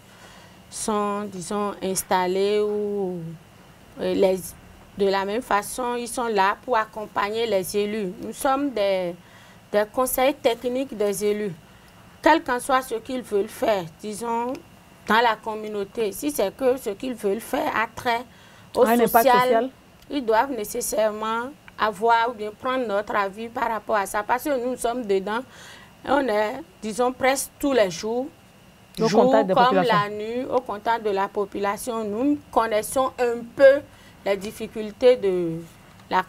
sont, disons, installés ou de la même façon, ils sont là pour accompagner les élus. Nous sommes des conseils techniques des élus. Quel qu'en soit ce qu'ils veulent faire, disons, dans la communauté, si c'est que ce qu'ils veulent faire a trait au social, ils doivent nécessairement avoir ou bien prendre notre avis par rapport à ça. Parce que nous sommes dedans, on est, disons, presque tous les jours, comme la nuit, au contact de la population. Nous connaissons un peu les difficultés de la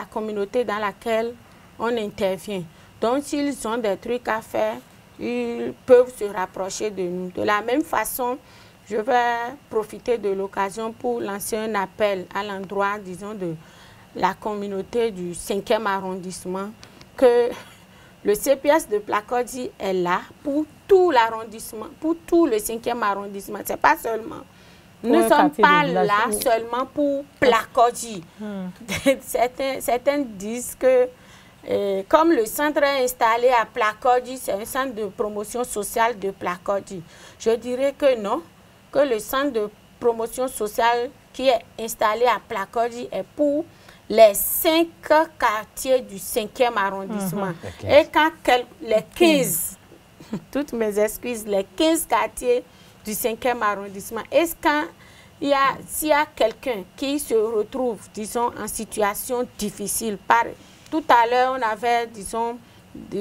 communauté dans laquelle on intervient. Donc, s'ils ont des trucs à faire, ils peuvent se rapprocher de nous. De la même façon, je vais profiter de l'occasion pour lancer un appel à l'endroit, disons, de la communauté du 5e arrondissement, que le CPS de Placoty est là pour tout l'arrondissement, pour tout le 5e arrondissement. Ce n'est pas seulement Nous ne sommes pas là seulement pour placoder. Certains disent que comme le centre est installé à Placodi, c'est un centre de promotion sociale de Placodi. Je dirais que non, que le centre de promotion sociale qui est installé à Placodi est pour les 5 quartiers du 5e arrondissement. Et quand les 15, toutes mes excuses, les 15 quartiers du 5e arrondissement, est-ce quand s'il y a quelqu'un qui se retrouve, disons, en situation difficile, tout à l'heure, on avait, disons,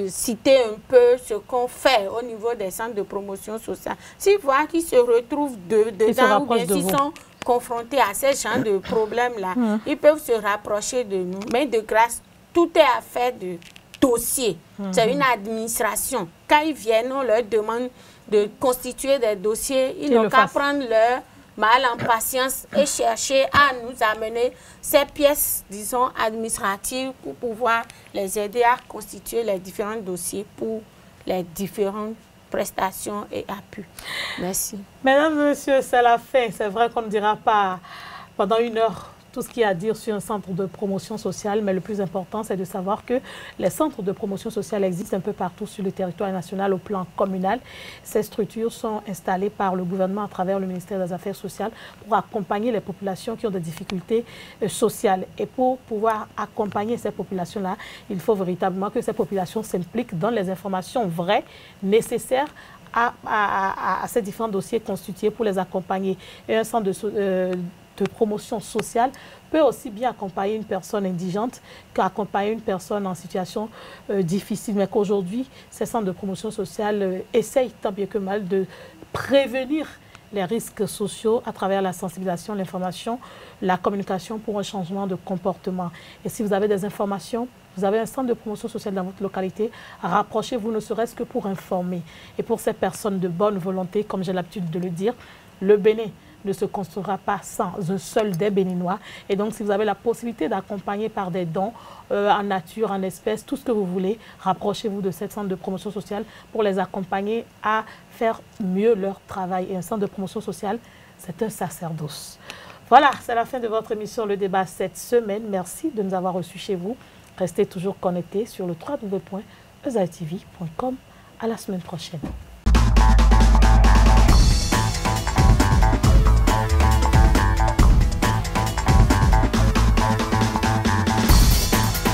cité un peu ce qu'on fait au niveau des centres de promotion sociale. S'ils voient qu'ils se retrouvent dedans ou bien s'ils sont confrontés à ces genres de problèmes-là, ils peuvent se rapprocher de nous. Mais de grâce, tout est affaire de dossier. C'est une administration. Quand ils viennent, on leur demande de constituer des dossiers. Ils n'ont qu'à prendre leur mal en patience et chercher à nous amener ces pièces, disons, administratives pour pouvoir les aider à constituer les différents dossiers pour les différentes prestations et appuis. Merci. Mesdames, Messieurs, c'est la fin. C'est vrai qu'on ne dira pas pendant 1 heure tout ce qu'il y a à dire sur un centre de promotion sociale, mais le plus important, c'est de savoir que les centres de promotion sociale existent un peu partout sur le territoire national au plan communal. Ces structures sont installées par le gouvernement à travers le ministère des Affaires sociales pour accompagner les populations qui ont des difficultés sociales. Et pour pouvoir accompagner ces populations-là, il faut véritablement que ces populations s'impliquent dans les informations vraies, nécessaires à ces différents dossiers constitués pour les accompagner. Et un centre de promotion sociale peut aussi bien accompagner une personne indigente qu'accompagner une personne en situation difficile. Mais qu'aujourd'hui, ces centres de promotion sociale essayent tant bien que mal de prévenir les risques sociaux à travers la sensibilisation, l'information, la communication pour un changement de comportement. Et si vous avez des informations, vous avez un centre de promotion sociale dans votre localité, rapprochez-vous ne serait-ce que pour informer. Et pour ces personnes de bonne volonté, comme j'ai l'habitude de le dire, le Bénin ne se construira pas sans un seul des Béninois. Et donc, si vous avez la possibilité d'accompagner par des dons en nature, en espèces, tout ce que vous voulez, rapprochez-vous de ces centres de promotion sociale pour les accompagner à faire mieux leur travail. Et un centre de promotion sociale, c'est un sacerdoce. Voilà, c'est la fin de votre émission Le Débat cette semaine. Merci de nous avoir reçus chez vous. Restez toujours connectés sur le www.ezaitv.com. À la semaine prochaine.